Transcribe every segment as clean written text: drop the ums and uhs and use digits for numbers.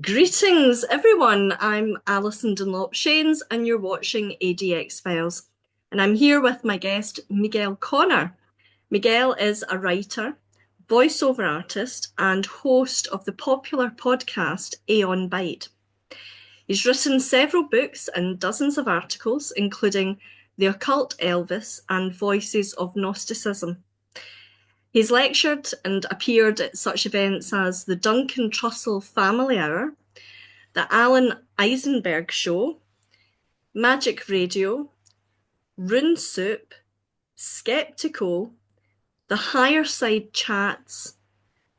Greetings, everyone. I'm Alison Dunlop-Shanes, and you're watching ADX-Files. And I'm here with my guest, Miguel Conner. Miguel is a writer, voiceover artist, and host of the popular podcast Aeon Byte. He's written several books and dozens of articles, including The Occult, Elvis and Voices of Gnosticism. He's lectured and appeared at such events as the Duncan Trussell Family Hour, the Alan Eisenberg Show, Magic Radio, Rune Soup, Skeptical, the Higher Side Chats,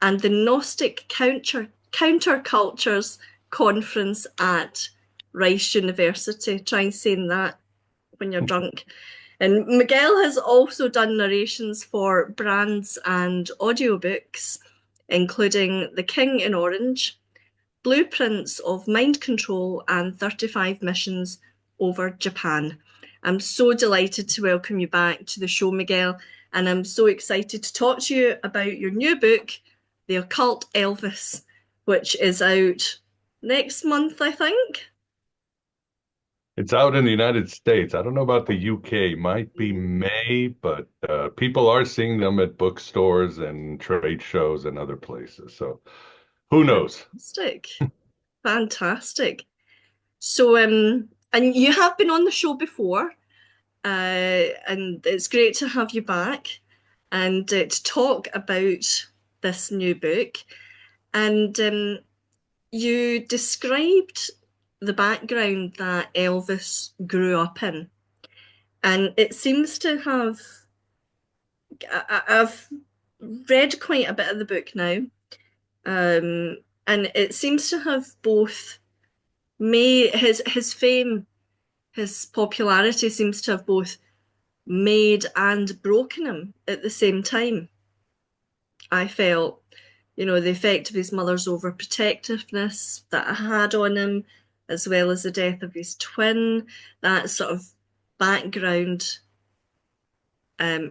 and the Gnostic Countercultures Conference at Rice University. Try saying that when you're drunk. And Miguel has also done narrations for brands and audiobooks, including The King in Orange, Blueprints of Mind Control, and 35 Missions Over Japan. I'm so delighted to welcome you back to the show, Miguel, and I'm so excited to talk to you about your new book, The Occult Elvis, which is out next month, I think. It's out in the United States. I don't know about the UK. Might be May, but people are seeing them at bookstores and trade shows and other places. So who knows? Fantastic. Fantastic. So, and you have been on the show before, and it's great to have you back and to talk about this new book. And you described the background that Elvis grew up in. And it seems to have, I've read quite a bit of the book now, and it seems to have both made his fame, his popularity seems to have both made and broken him at the same time. I felt, the effect of his mother's overprotectiveness that had on him, as well as the death of his twin, that sort of background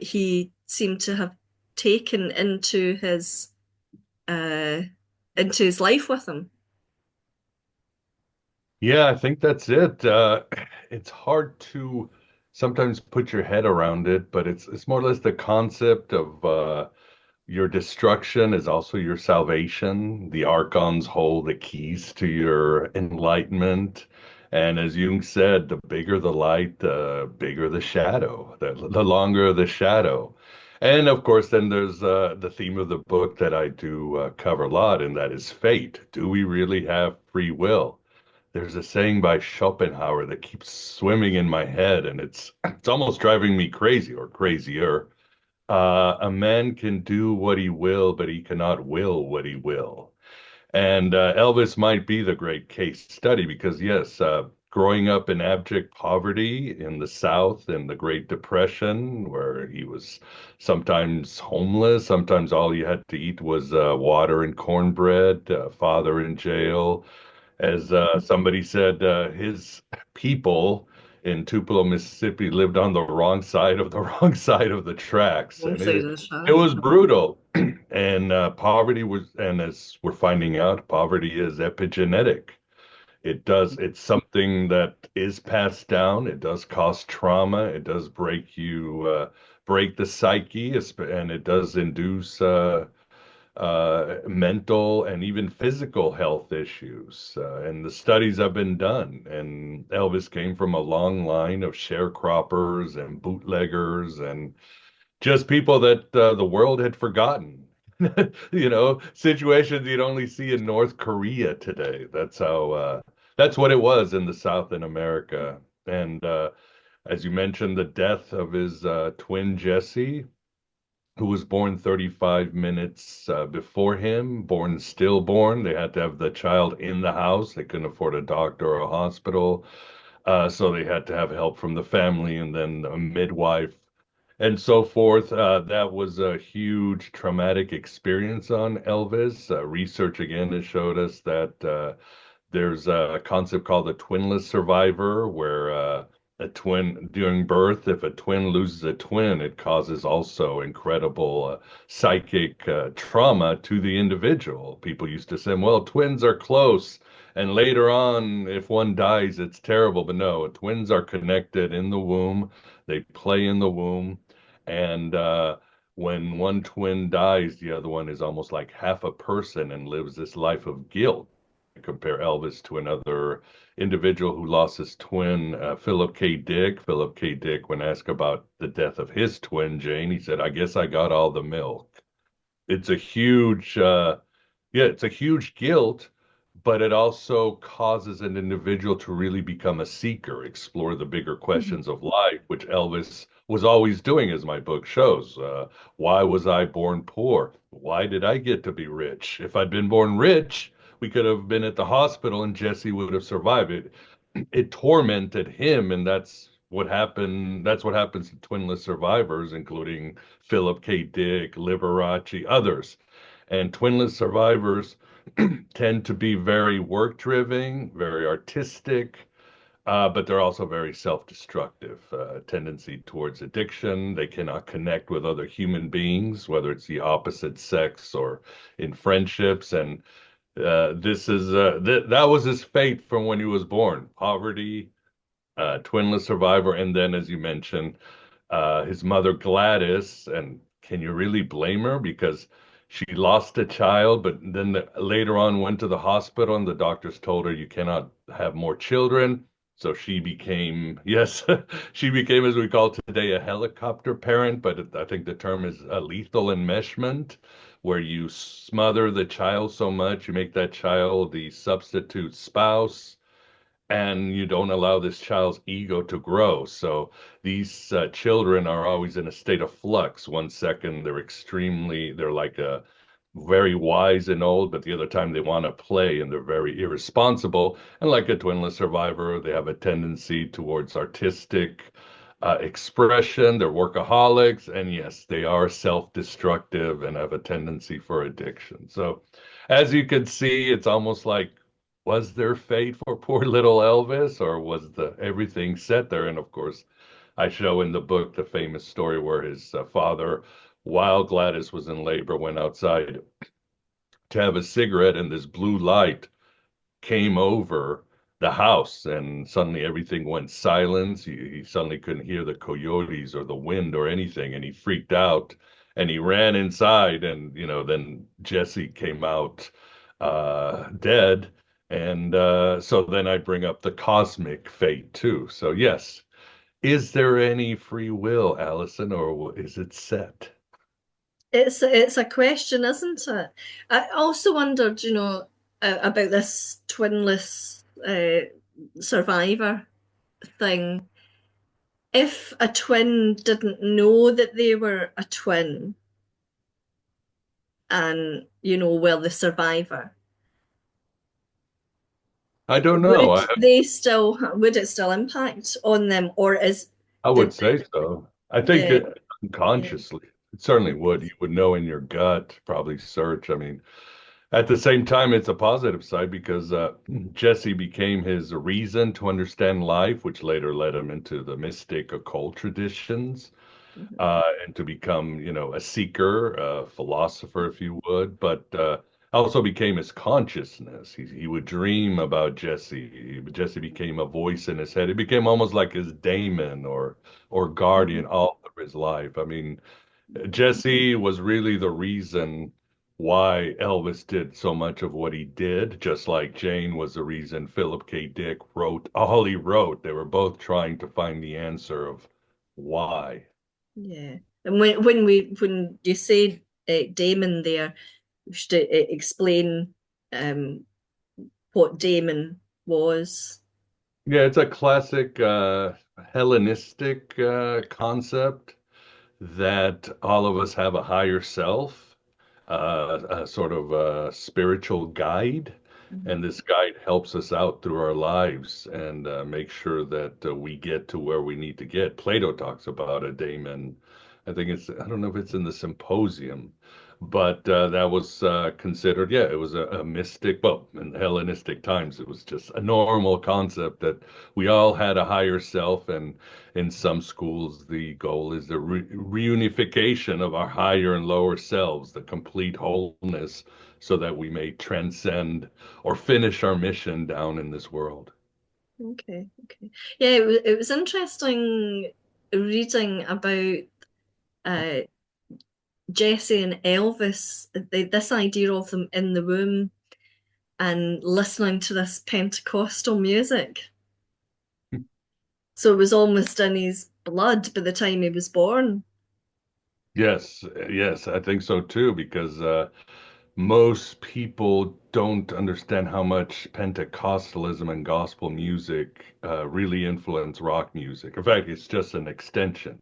he seemed to have taken into his life with him. Yeah, I think that's it. It's hard to sometimes put your head around it, but it's more or less the concept of your destruction is also your salvation. The archons hold the keys to your enlightenment. And as Jung said, the bigger the light, the bigger the shadow, the longer the shadow. And of course, then there's the theme of the book that I do cover a lot, and that is fate. Do we really have free will? There's a saying by Schopenhauer that keeps swimming in my head, and it's almost driving me crazy or crazier. A man can do what he will, but he cannot will what he will. And Elvis might be the great case study because, yes, growing up in abject poverty in the South in the Great Depression, where he was sometimes homeless, sometimes all you had to eat was water and cornbread, father in jail. As somebody said, his people in Tupelo, Mississippi lived on the wrong side of the wrong side of the tracks. One And side it, of the it shadow. was brutal. And poverty was, and as we're finding out, poverty is epigenetic. It's something that is passed down. It does cause trauma. It does break the psyche, and it does induce mental and even physical health issues. And the studies have been done. And Elvis came from a long line of sharecroppers and bootleggers and just people that the world had forgotten. Situations you'd only see in North Korea today. That's what it was in the South in America. And as you mentioned, the death of his twin Jesse, who was born 35 minutes before him, born stillborn. They had to have the child in the house. They couldn't afford a doctor or a hospital. So they had to have help from the family and then a midwife and so forth. That was a huge traumatic experience on Elvis. Research again has showed us that there's a concept called the twinless survivor, where a twin during birth, if a twin loses a twin, it causes also incredible psychic trauma to the individual. People used to say, well, twins are close. And later on, if one dies, it's terrible. But no, twins are connected in the womb. They play in the womb. And when one twin dies, the other one is almost like half a person and lives this life of guilt. Compare Elvis to another individual who lost his twin, Philip K. Dick. Philip K. Dick, when asked about the death of his twin, Jane, he said, I guess I got all the milk. It's a huge, yeah, it's a huge guilt, but it also causes an individual to really become a seeker, explore the bigger Mhm. questions of life, which Elvis was always doing, as my book shows. Why was I born poor? Why did I get to be rich? If I'd been born rich, we could have been at the hospital and Jesse would have survived it. It tormented him, and that's what happened. That's what happens to twinless survivors, including Philip K. Dick, Liberace, others. And twinless survivors tend to be very work driven, very artistic, but they're also very self-destructive, tendency towards addiction. They cannot connect with other human beings, whether it's the opposite sex or in friendships. And this is that was his fate from when he was born: poverty, twinless survivor, and then, as you mentioned, his mother Gladys. And can you really blame her? Because she lost a child, but then later on went to the hospital, and the doctors told her you cannot have more children. So she became, yes, she became, as we call today, a helicopter parent. But I think the term is a lethal enmeshment, where you smother the child so much, you make that child the substitute spouse and you don't allow this child's ego to grow. So these children are always in a state of flux. One second they're like very wise and old, but the other time they want to play and they're very irresponsible. And like a twinless survivor, they have a tendency towards artistic expression. They're workaholics, and yes, they are self-destructive and have a tendency for addiction. So, as you can see, it's almost like, was there fate for poor little Elvis, or was the everything set there? And of course, I show in the book the famous story where his father, while Gladys was in labor, went outside to have a cigarette, and this blue light came over the house, and suddenly everything went silent. He suddenly couldn't hear the coyotes or the wind or anything, and he freaked out and he ran inside. And then Jesse came out dead. And so then I bring up the cosmic fate too. So yes, is there any free will, Allison, or is it set? It's a question, isn't it? I also wondered, about this twinless survivor thing. If a twin didn't know that they were a twin and, were the survivor, I don't know. would it still impact on them, or I did would say so. I think the it yeah. unconsciously, it certainly would. You would know in your gut, probably search. I mean, at the same time, it's a positive side because Jesse became his reason to understand life, which later led him into the mystic occult traditions, Mhm. and to become, a seeker, a philosopher, if you would. But also became his consciousness. He would dream about Jesse. Jesse became a voice in his head. It became almost like his daemon or guardian Mhm. all through his life. I mean, Jesse was really the reason why Elvis did so much of what he did, just like Jane was the reason Philip K. Dick wrote all he wrote. They were both trying to find the answer of why. Yeah. And when you say Damon there, we should explain um, what Damon was. Yeah, it's a classic Hellenistic concept that all of us have a higher self, a sort of a spiritual guide, Mhm. and this guide helps us out through our lives and make sure that we get to where we need to get. Plato talks about a daemon, I think I don't know if it's in the symposium, but that was considered, yeah, it was a mystic, well, in the Hellenistic times, it was just a normal concept that we all had a higher self, and in some schools, the goal is the reunification of our higher and lower selves, the complete wholeness, so that we may transcend or finish our mission down in this world. Okay, okay. Yeah, it was interesting reading about uh, Jesse and Elvis, this idea of them in the room and listening to this Pentecostal music. So it was almost in his blood by the time he was born. Yes, yes, I think so too, because most people don't understand how much Pentecostalism and gospel music really influence rock music. In fact, it's just an extension.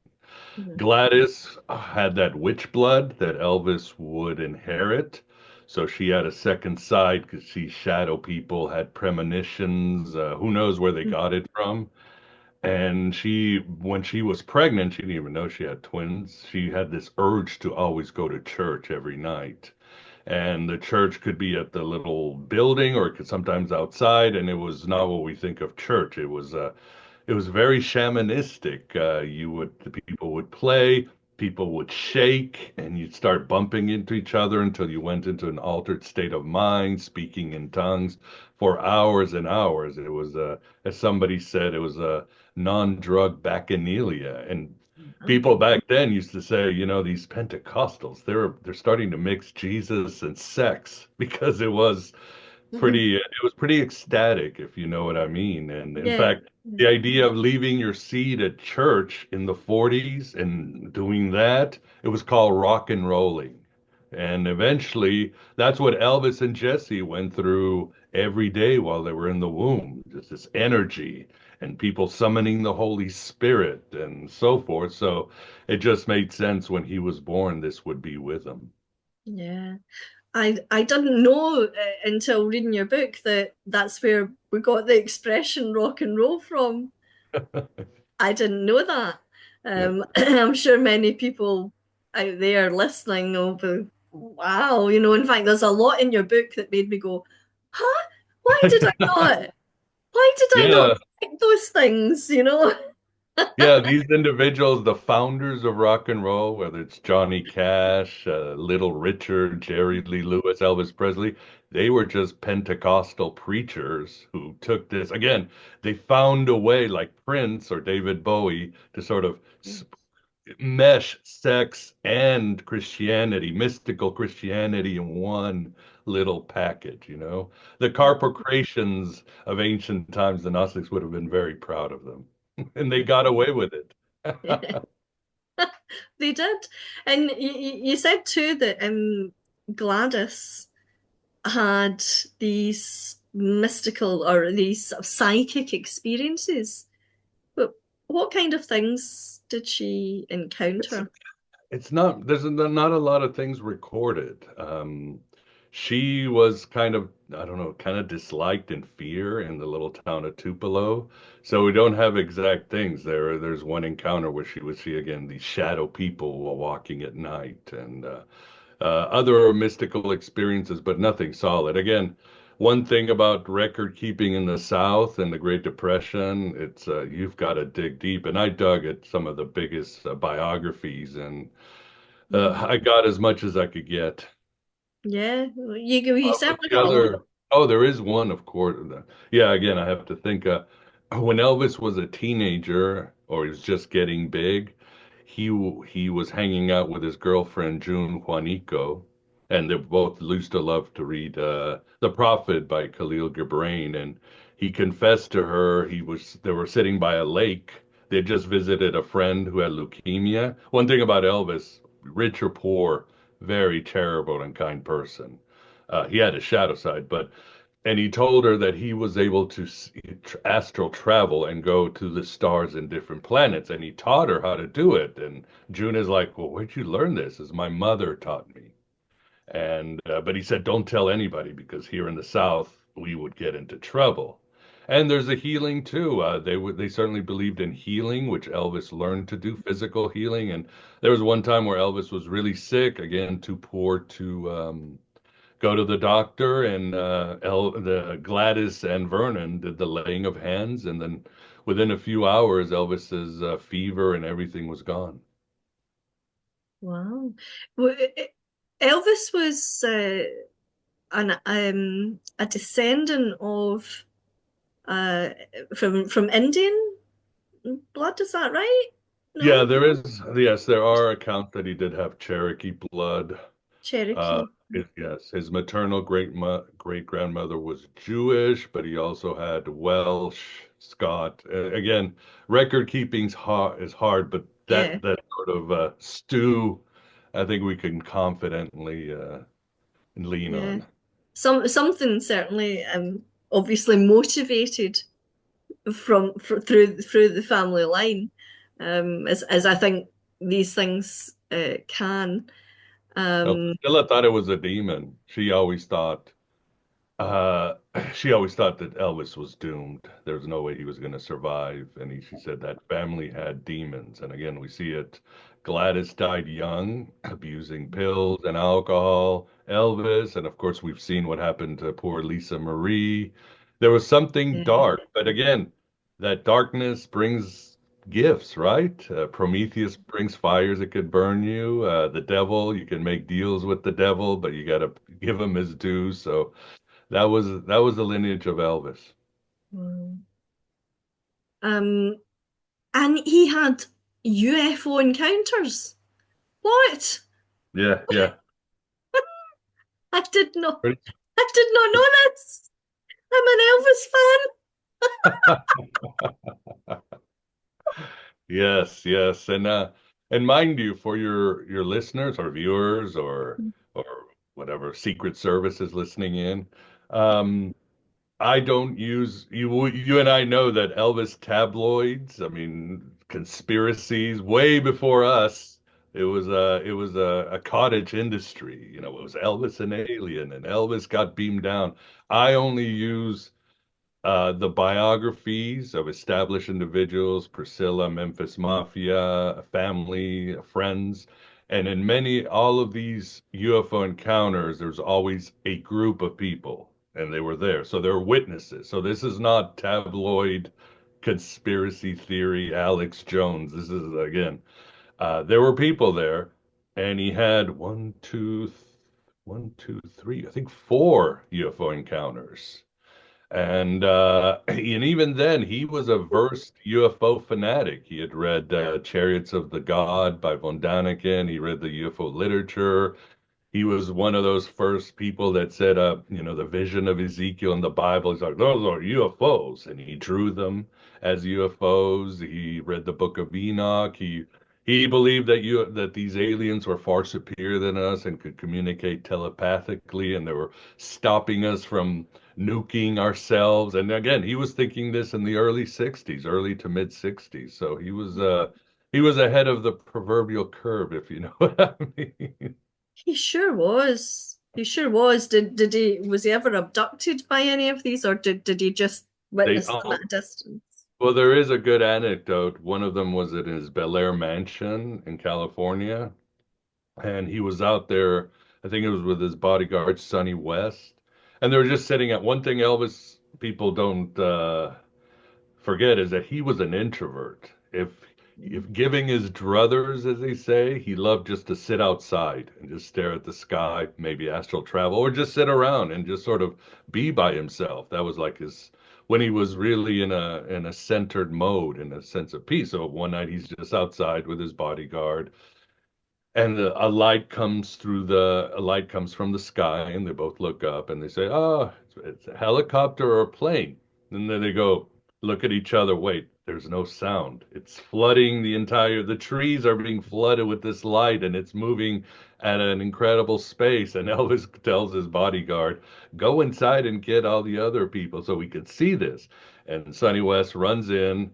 Mhm. Gladys had that witch blood that Elvis would inherit. So she had a second side because she shadow people, had premonitions. Who knows where they got it from? And when she was pregnant, she didn't even know she had twins. She had this urge to always go to church every night. And the church could be at the little building or it could sometimes outside. And it was not what we think of church. It was very shamanistic. The people would play, people would shake, and you'd start bumping into each other until you went into an altered state of mind, speaking in tongues for hours and hours. As somebody said, it was a non-drug bacchanalia. And people back then used to say, these Pentecostals, they're starting to mix Jesus and sex because it was pretty ecstatic, if you know what I mean. And in Yeah. fact, the idea of leaving your seat at church in the 40s and doing that, it was called rock and rolling. And eventually, that's what Elvis and Jesse went through every day while they were in the womb, just this energy and people summoning the Holy Spirit and so forth. So it just made sense when he was born, this would be with him. Yeah. I didn't know until reading your book that that's where we got the expression rock and roll from. I didn't know that. Yeah. I'm sure many people out there listening will be, wow, in fact, there's a lot in your book that made me go, huh? Why did I not? Why did I not Yeah. pick those things? Yeah, these individuals, the founders of rock and roll, whether it's Johnny Cash, Little Richard, Jerry Lee Lewis, Elvis Presley, they were just Pentecostal preachers who took this. Again, they found a way, like Prince or David Bowie, to sort of mesh sex and Christianity, mystical Christianity in one little package. The Carpocratians of ancient times, the Gnostics would have been very proud of them. And they got away with it. They did. And you said too that Gladys had these mystical or these sort of psychic experiences. But what kind of things did she It's encounter? it's not there's not a lot of things recorded. She was kind of, I don't know, kind of disliked in fear in the little town of Tupelo. So we don't have exact things there. There's one encounter where she would see again these shadow people while walking at night and other mystical experiences, but nothing solid. Again, one thing about record keeping in the South and the Great Depression, it's you've got to dig deep. And I dug at some of the biggest biographies, and Mhm. I got as much as I could get. Yeah, you But certainly the got a lot. other, oh, there is one, of course. Yeah, again, I have to think. When Elvis was a teenager, or he was just getting big, he was hanging out with his girlfriend June Juanico, and they both used to love to read "The Prophet" by Khalil Gibran. And he confessed to her they were sitting by a lake. They had just visited a friend who had leukemia. One thing about Elvis, rich or poor, very charitable and kind person. He had a shadow side, and he told her that he was able to astral travel and go to the stars and different planets, and he taught her how to do it. And June is like, "Well, where'd you learn this?" As my mother taught me. And but he said, "Don't tell anybody because here in the South we would get into trouble." And there's a healing too. They certainly believed in healing, which Elvis learned to do, physical healing. And there was one time where Elvis was really sick, again, too poor to go to the doctor, and the Gladys and Vernon did the laying of hands, and then within a few hours, Elvis's fever and everything was gone. Wow. Well, Elvis was a descendant of uh, from Indian blood. Is that right? Yeah, No, yes, there are accounts that he did have Cherokee blood. Uh, Cherokee. yes, his maternal great grandmother was Jewish, but he also had Welsh, Scott. Again, record is hard, but Yeah, that sort of stew, I think we can confidently lean yeah. on. Something certainly obviously motivated through the family line, as I think these things can. Now, Um, Priscilla thought it was a demon. Uh, she always thought that Elvis was doomed. There was no way he was going to survive. And she said that family had demons. And again, we see it. Gladys died young, abusing pills and alcohol. Elvis, and of course, we've seen what happened to poor Lisa Marie. There was something yeah, dark, but again, that darkness brings gifts, right? Prometheus brings fires that could burn you. The devil, you can make deals with the devil, but you got to give him his due. So that was the lineage of Elvis. wow. Um, and he had UFO encounters. What? Yeah, yeah. I did not. Pretty- I did not know this. I'm an Elvis fan. Yes, yes. And mind you, for your listeners or viewers or whatever Secret Service is listening in, um, I don't use you and I know that Elvis tabloids, I mean conspiracies way before us. It was a cottage industry. You know, it was Elvis an alien and Elvis got beamed down. I only use the biographies of established individuals, Priscilla, Memphis Mafia, family, friends. And in all of these UFO encounters, there's always a group of people, and they were there. So they're witnesses. So this is not tabloid conspiracy theory, Alex Jones. This is, again, there were people there, and he had one, two, three, I think four UFO encounters. And even then, he was a versed UFO fanatic. He had read Chariots of the God by von Daniken. He read the UFO literature. He was one of those first people that said, the vision of Ezekiel in the Bible. He's like, those are UFOs, and he drew them as UFOs. He read the Book of Enoch. He believed that these aliens were far superior than us and could communicate telepathically, and they were stopping us from nuking ourselves. And again, he was thinking this in the early '60s, early to mid '60s. So he was ahead of the proverbial curve, if you know what I mean. He sure was. He sure was. Did he was he ever abducted by any of these, or did he just They witness them at all a distance? Well, there is a good anecdote. One of them was at his Bel Air mansion in California, and he was out there. I think it was with his bodyguard, Sonny West, and they were just sitting at one thing Elvis people don't forget is that he was an introvert. If giving his druthers, as they say, he loved just to sit outside and just stare at the sky, maybe astral travel, or just sit around and just sort of be by himself. That was like his when he was really in a centered mode, in a sense of peace. So one night he's just outside with his bodyguard, and a light comes from the sky, and they both look up and they say, "Oh, it's a helicopter or a plane." And then they go look at each other. Wait, there's no sound. It's flooding the trees are being flooded with this light, and it's moving at an incredible space. And Elvis tells his bodyguard, "Go inside and get all the other people so we can see this." And Sonny West runs in,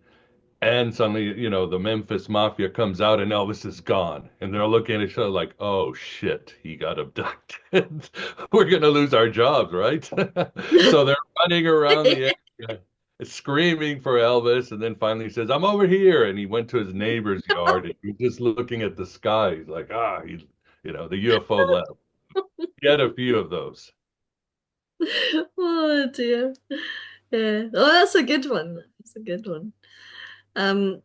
and suddenly, the Memphis Mafia comes out and Elvis is gone. And they're looking at each other like, oh shit, he got abducted. We're going to lose our jobs, right? So they're running around the area. screaming for Elvis, and then finally says, "I'm over here." And he went to his neighbor's yard, and he was just looking at the sky. He's like, the UFO left. He had a few of those. Oh dear. Yeah. Oh, that's a good one. That's a good one. Um,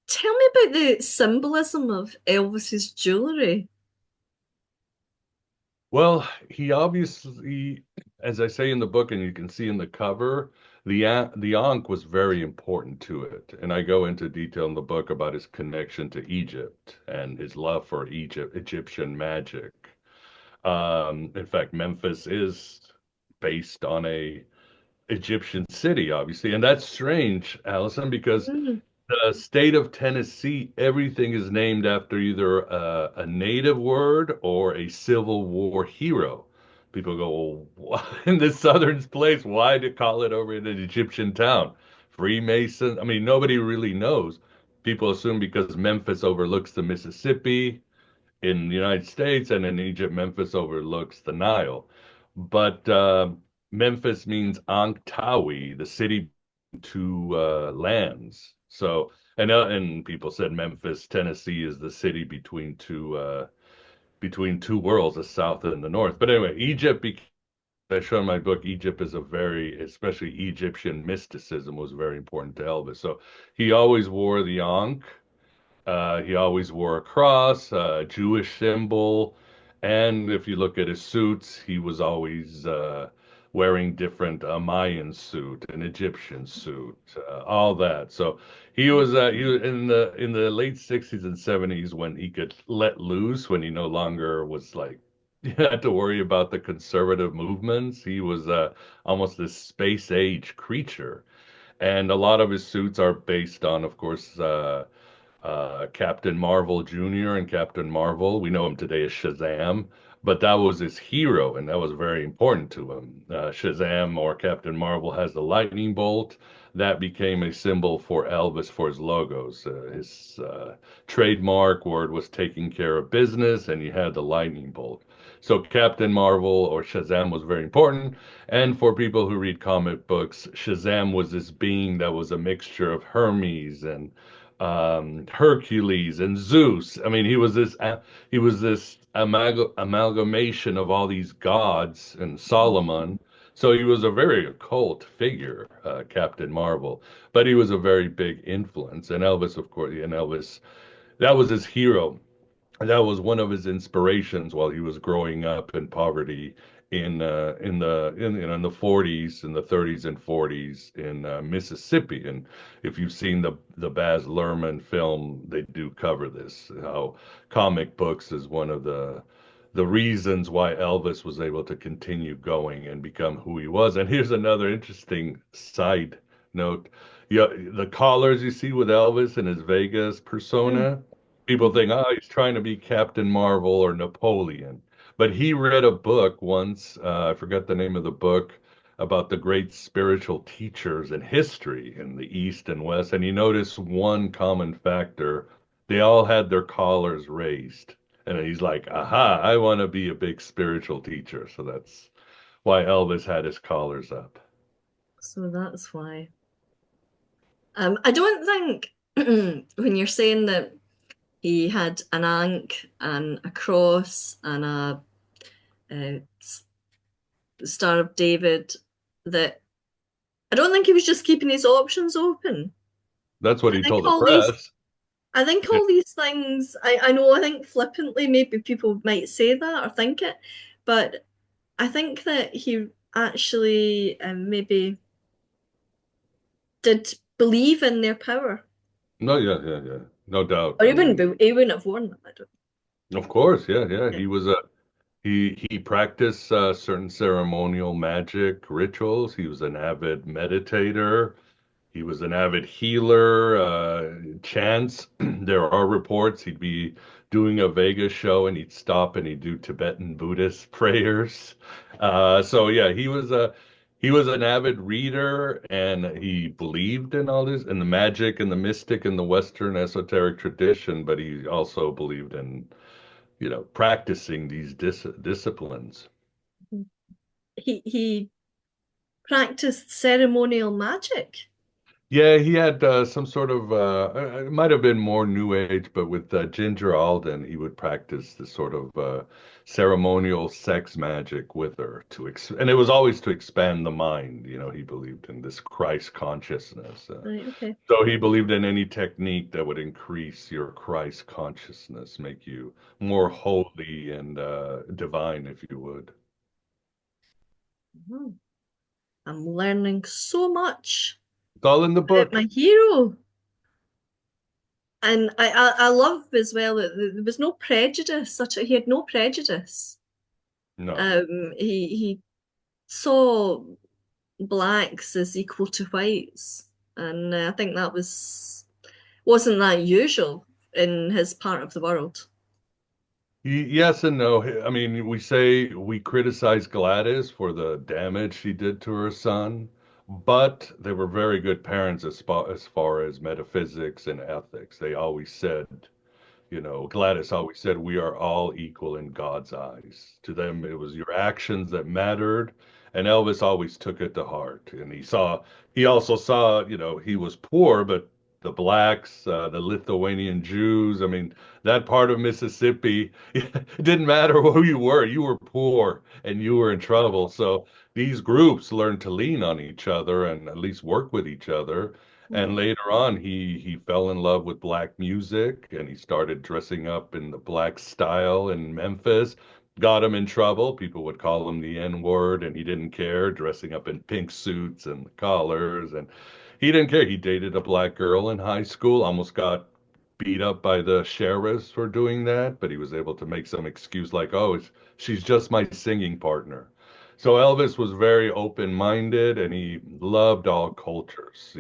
Tell me about the symbolism of Elvis's jewelry. Well, he obviously, as I say in the book, and you can see in the cover, the Ankh was very important to it, and I go into detail in the book about his connection to Egypt and his love for Egyptian magic. In fact, Memphis is based on a Egyptian city, obviously, and that's strange, Allison, because Mm. the state of Tennessee, everything is named after either a native word or a Civil War hero. People go, well, in this southern place, why to call it over in an Egyptian town? Freemason? I mean, nobody really knows. People assume because Memphis overlooks the Mississippi in the United States and in Egypt, Memphis overlooks the Nile. But Memphis means Ankh-Tawi, the city to lands. So, and people said Memphis, Tennessee is the city between two worlds, the South and the North. But anyway, Egypt, I show in my book, Egypt is a very, especially Egyptian mysticism was very important to Elvis. So he always wore the Ankh. He always wore a cross, a Jewish symbol, and if you look at his suits, he was always wearing different Mayan suit, an Egyptian suit, all that. So he was in the late 60s and 70s when he could let loose, when he no longer was like you had to worry about the conservative movements. He was almost this space age creature, and a lot of his suits are based on, of course. Captain Marvel Jr. and Captain Marvel. We know him today as Shazam, but that was his hero, and that was very important to him. Shazam or Captain Marvel has the lightning bolt. That became a symbol for Elvis for his logos. His trademark word was taking care of business, and he had the lightning bolt. So Captain Marvel or Shazam was very important. And for people who read comic books, Shazam was this being that was a mixture of Hermes and Hercules and Zeus. I mean, he was this amalgamation of all these gods and Solomon. So he was a very occult figure, Captain Marvel, but he was a very big influence. And Elvis, of course, and Elvis, that was his hero. That was one of his inspirations while he was growing up in poverty in the 40s, in the 30s and 40s in Mississippi. And if you've seen the Baz Luhrmann film, they do cover this, how comic books is one of the reasons why Elvis was able to continue going and become who he was. And here's another interesting side note. Yeah, the collars you see with Elvis and his Vegas Mm. persona, people think, oh, he's trying to be Captain Marvel or Napoleon. But he read a book once, I forgot the name of the book, about the great spiritual teachers in history in the East and West. And he noticed one common factor. They all had their collars raised. And he's like, aha, I want to be a big spiritual teacher. So that's why Elvis had his collars up. So that's why. I don't think when you're saying that he had an ankh and a cross and a Star of David, that I don't think he was just keeping his options open. That's what I he think told the all these press. I think Yeah. all these things, I know, I think flippantly maybe people might say that or think it, but I think that he actually maybe did believe in their power. No, yeah, yeah, yeah. No doubt. Or I mean, he wouldn't have worn them, I don't of course, yeah, yeah. think. He practiced certain ceremonial magic rituals. He was an avid meditator. He was an avid healer. Chants. There are reports he'd be doing a Vegas show and he'd stop and he'd do Tibetan Buddhist prayers. So yeah, he was an avid reader and he believed in all this, in the magic and the mystic and the Western esoteric tradition, but he also believed in practicing these disciplines. He practiced ceremonial magic. Yeah, he had some sort of it might have been more New Age, but with Ginger Alden, he would practice this sort of ceremonial sex magic with her and it was always to expand the mind. He believed in this Christ consciousness. Right, okay. So he believed in any technique that would increase your Christ consciousness, make you more holy and divine, if you would. Mhm. I'm learning so much It's all in the about book. my hero. And I love as well that there was no prejudice. Such he had no prejudice. No. He saw blacks as equal to whites, and I think that wasn't that usual in his part of the world. Yes and no. I mean, we criticize Gladys for the damage she did to her son, but they were very good parents as far as metaphysics and ethics. They always said, Gladys always said, we are all equal in God's eyes. To them, it was your actions that mattered. And Elvis always took it to heart. And he also saw, he was poor, but the blacks, the Lithuanian Jews, I mean, that part of Mississippi, it didn't matter who you were poor and you were in trouble. So these groups learned to lean on each other and at least work with each other. And later on, he fell in love with black music and he started dressing up in the black style in Memphis. Got him in trouble. People would call him the N-word, and he didn't care, dressing up in pink suits and collars. And he didn't care. He dated a black girl in high school, almost got beat up by the sheriffs for doing that, but he was able to make some excuse like, oh, she's just my singing partner. So Elvis was very open-minded and he loved all cultures.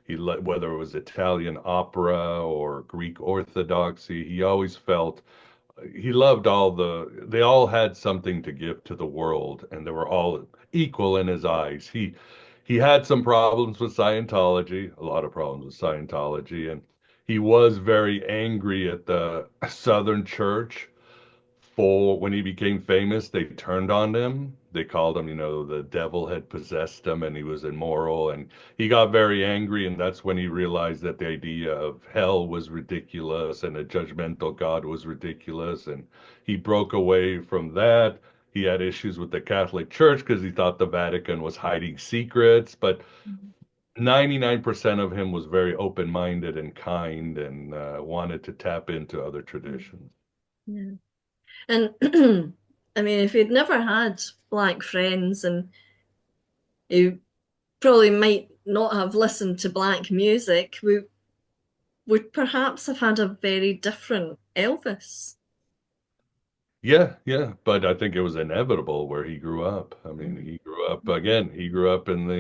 Whether it was Italian opera or Greek Orthodoxy, he always felt he loved they all had something to give to the world and they were all equal in his eyes. He had some problems with Scientology, a lot of problems with Scientology, and he was very angry at the Southern Church for when he became famous, they turned on him. They called him, the devil had possessed him and he was immoral. And he got very angry. And that's when he realized that the idea of hell was ridiculous and a judgmental God was ridiculous. And he broke away from that. He had issues with the Catholic Church because he thought the Vatican was hiding secrets. But Mhm. 99% of him was very open-minded and kind and wanted to tap into other traditions. Yeah. And I mean, if he'd never had black friends, and he probably might not have listened to black music, we would perhaps have had a very different Elvis. Yeah, yeah, but I think it was inevitable where he grew up. I mean, Mhm. he grew up in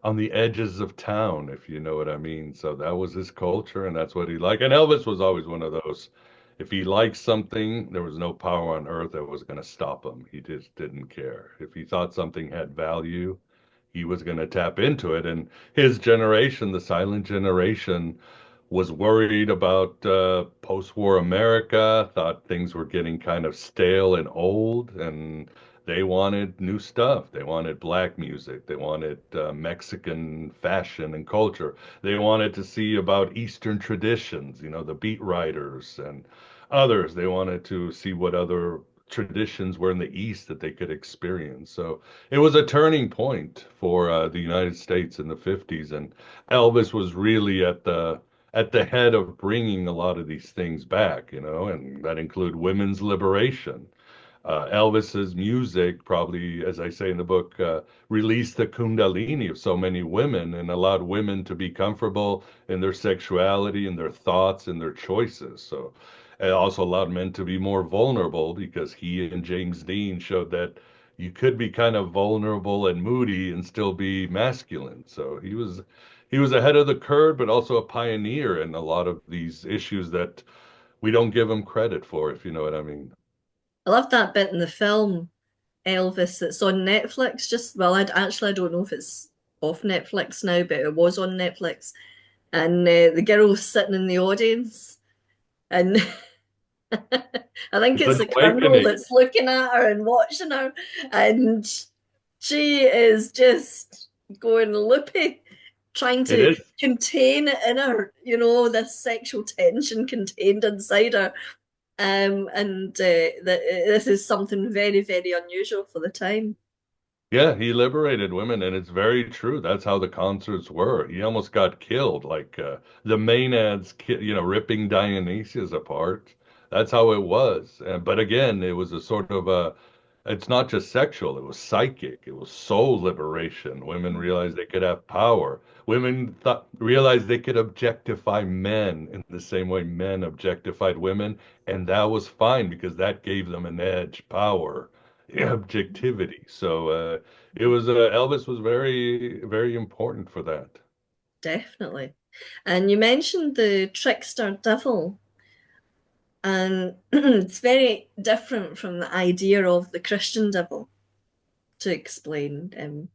on the edges of town, if you know what I mean. So that was his culture and that's what he liked. And Elvis was always one of those, if he liked something, there was no power on earth that was going to stop him. He just didn't care. If he thought something had value, he was going to tap into it. And his generation, the silent generation, was worried about post-war America, thought things were getting kind of stale and old, and they wanted new stuff. They wanted black music. They wanted Mexican fashion and culture. They wanted to see about Eastern traditions, the beat writers and others. They wanted to see what other traditions were in the East that they could experience. So it was a turning point for the United States in the 50s, and Elvis was really at the head of bringing a lot of these things back, and that include women's liberation. Elvis's music probably, as I say in the book, released the kundalini of so many women and allowed women to be comfortable in their sexuality and their thoughts and their choices. So it also allowed men to be more vulnerable because he and James Dean showed that you could be kind of vulnerable and moody and still be masculine. So he was ahead of the curve, but also a pioneer in a lot of these issues that we don't give him credit for, if you know what I mean. I love that bit in the film Elvis that's on Netflix. I don't know if it's off Netflix now, but it was on Netflix. And the girl's sitting in the audience, and I think It's it's an the colonel awakening. that's looking at her and watching her, and She is just going loopy, trying It to is. contain in her, this sexual tension contained inside her. And this is something very, very unusual for the time. Yeah, he liberated women, and it's very true. That's how the concerts were. He almost got killed, like the Maenads, ripping Dionysius apart. That's how it was. But again, it was a sort of a, it's not just sexual, it was psychic. It was soul liberation. Women realized they could have power. Women realized they could objectify men in the same way men objectified women, and that was fine because that gave them an edge, power, objectivity. So it was Elvis was very, very important for that. Definitely. And you mentioned the trickster devil, and it's very different from the idea of the Christian devil to explain.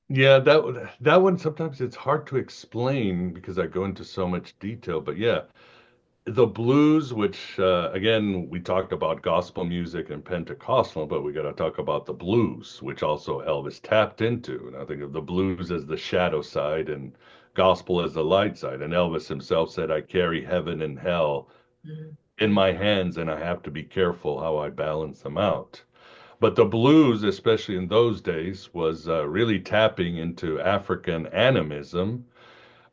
Yeah, that one sometimes it's hard to explain because I go into so much detail. But yeah, the blues, which again we talked about gospel music and Pentecostal, but we got to talk about the blues, which also Elvis tapped into. And I think of the blues as the shadow side and gospel as the light side. And Elvis himself said, "I carry heaven and hell Mhm. in my hands, and I have to be careful how I balance them out." But the blues, especially in those days, was really tapping into African animism,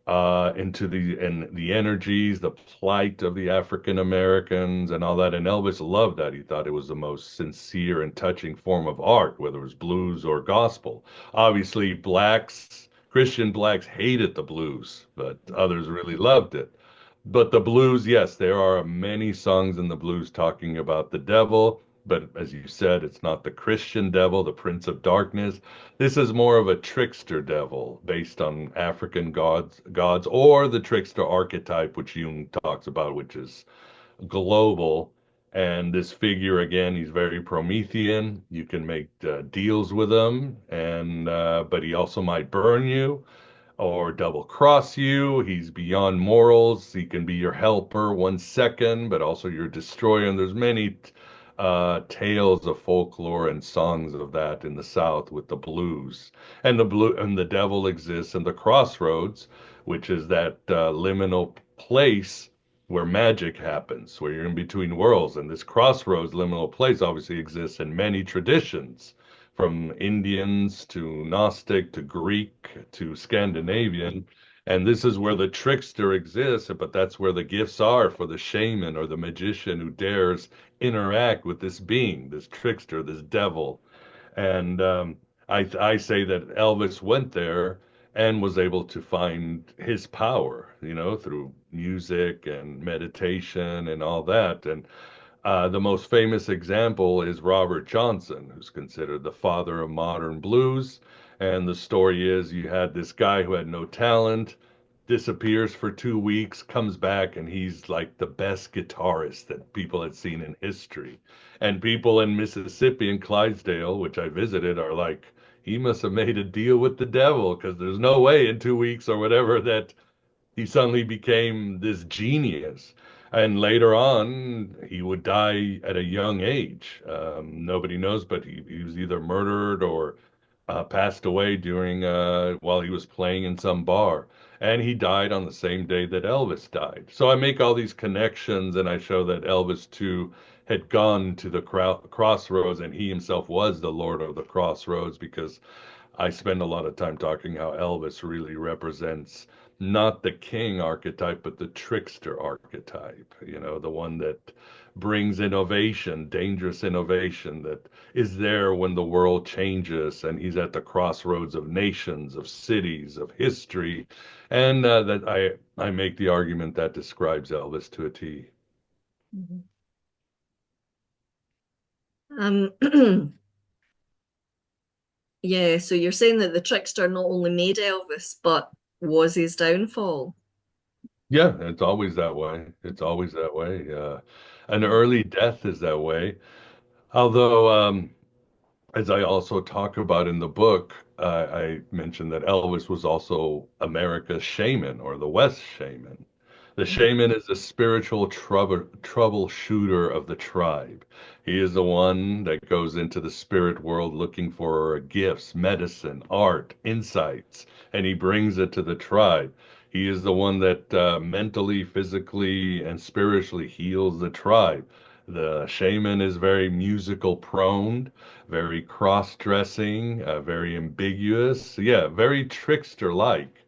into the energies, the plight of the African Americans, and all that. And Elvis loved that. He thought it was the most sincere and touching form of art, whether it was blues or gospel. Obviously, Christian blacks hated the blues, but others really loved it. But the blues, yes, there are many songs in the blues talking about the devil. But as you said, it's not the Christian devil, the Prince of Darkness. This is more of a trickster devil based on African gods, or the trickster archetype, which Jung talks about, which is global. And this figure, again, he's very Promethean. You can make deals with him, and but he also might burn you or double cross you. He's beyond morals. He can be your helper 1 second, but also your destroyer. And there's many tales of folklore and songs of that in the South with the blues. And the devil exists in the crossroads, which is that liminal place where magic happens, where you're in between worlds. And this crossroads liminal place obviously exists in many traditions from Indians to Gnostic to Greek to Scandinavian. And this is where the trickster exists, but that's where the gifts are for the shaman or the magician who dares interact with this being, this trickster, this devil. And I say that Elvis went there and was able to find his power, through music and meditation and all that. And the most famous example is Robert Johnson, who's considered the father of modern blues. And the story is you had this guy who had no talent, disappears for 2 weeks, comes back, and he's like the best guitarist that people had seen in history. And people in Mississippi and Clydesdale, which I visited, are like, he must have made a deal with the devil because there's no way in 2 weeks or whatever that he suddenly became this genius. And later on, he would die at a young age. Nobody knows, but he was either murdered or passed away during while he was playing in some bar. And he died on the same day that Elvis died. So I make all these connections and I show that Elvis too had gone to the crossroads and he himself was the Lord of the Crossroads because I spend a lot of time talking how Elvis really represents not the king archetype, but the trickster archetype, the one that brings innovation, dangerous innovation that is there when the world changes and he's at the crossroads of nations, of cities, of history. And that I make the argument that describes Elvis to a T. Mhm. Um, yeah, so you're saying that the trickster not only made Elvis, but was his downfall. Yeah, it's always that way. It's always that way. An early death is that way. Although, as I also talk about in the book, I mentioned that Elvis was also America's shaman or the West shaman. The shaman is a spiritual troubleshooter of the tribe. He is the one that goes into the spirit world looking for gifts, medicine, art, insights, and he brings it to the tribe. He is the one that mentally, physically, and spiritually heals the tribe. The shaman is very musical prone, very cross-dressing, very ambiguous, yeah, very trickster-like.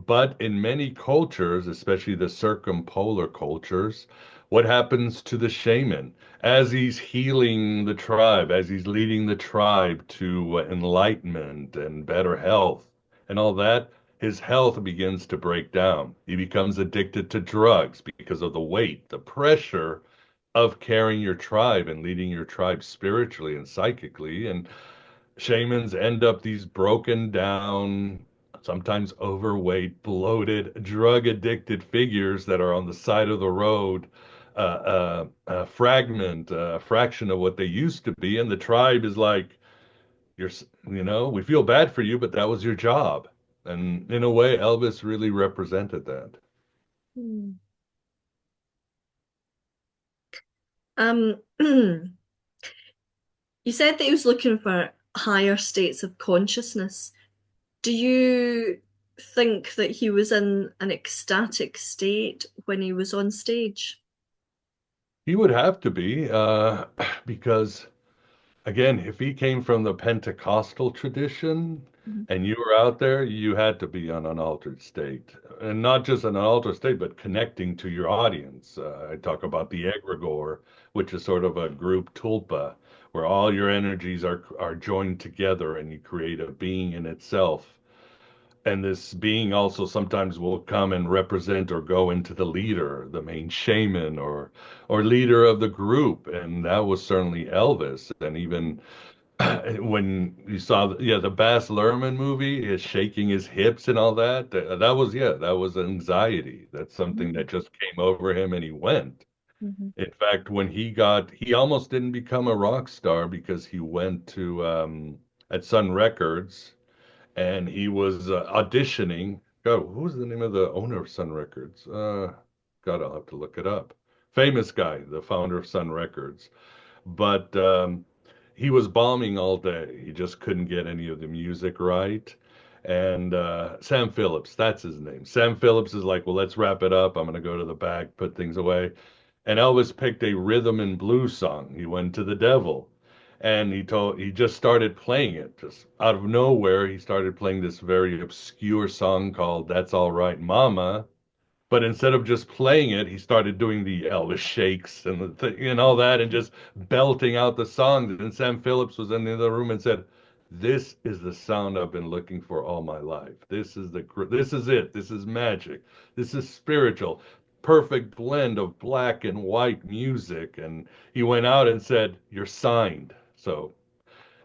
But in many cultures, especially the circumpolar cultures, what happens to the shaman as he's healing the tribe, as he's leading the tribe to enlightenment and better health and all that? His health begins to break down. He becomes addicted to drugs because of the weight, the pressure of carrying your tribe and leading your tribe spiritually and psychically. And shamans end up these broken down, sometimes overweight, bloated, drug addicted figures that are on the side of the road, a fragment, a fraction of what they used to be. And the tribe is like, we feel bad for you, but that was your job. And in a way, Elvis really represented that. Mm. You said that he was looking for higher states of consciousness. Do you think that he was in an ecstatic state when he was on stage? He would have to be, because again, if he came from the Pentecostal tradition Mhm. and you were out there, you had to be on an altered state. And not just an altered state, but connecting to your audience. I talk about the egregore, which is sort of a group tulpa, where all your energies are joined together and you create a being in itself. And this being also sometimes will come and represent or go into the leader, the main shaman or leader of the group. And that was certainly Elvis. And even when you saw the Baz Luhrmann movie, is shaking his hips and all that. That was anxiety. That's something Mhm. that just came over him and he went. Mhm. In fact, he almost didn't become a rock star because he went to at Sun Records and he was auditioning. God, who was the name of the owner of Sun Records? God, I'll have to look it up. Famous guy, the founder of Sun Records. But he was bombing all day. He just couldn't get any of the music right. And Sam Phillips, that's his name. Sam Phillips is like, well, let's wrap it up. I'm going to go to the back, put things away. And Elvis picked a rhythm and blues song. He went to the devil. And he just started playing it. Just out of nowhere, he started playing this very obscure song called That's All Right, Mama. But instead of just playing it, he started doing the Elvis shakes and and all that, and just belting out the songs. And Sam Phillips was in the other room and said, "This is the sound I've been looking for all my life. This is it. This is magic. This is spiritual. Perfect blend of black and white music." And he went out and said, "You're signed." So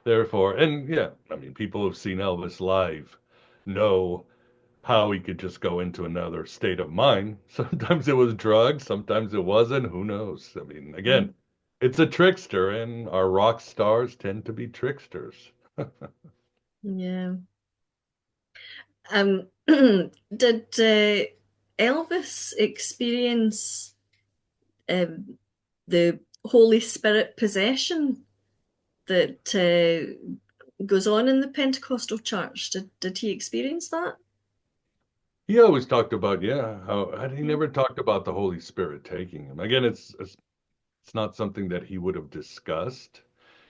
therefore, and yeah, I mean, people who've seen Elvis live know how he could just go into another state of mind. Sometimes it was drugs, sometimes it wasn't. Who knows? I mean, Mhm. again, it's a trickster, and our rock stars tend to be tricksters. Yeah. Did Elvis experience um, the Holy Spirit possession that goes on in the Pentecostal church? Did he experience that? He always talked about, yeah, how he Yeah. never talked about the Holy Spirit taking him. Again, it's not something that he would have discussed.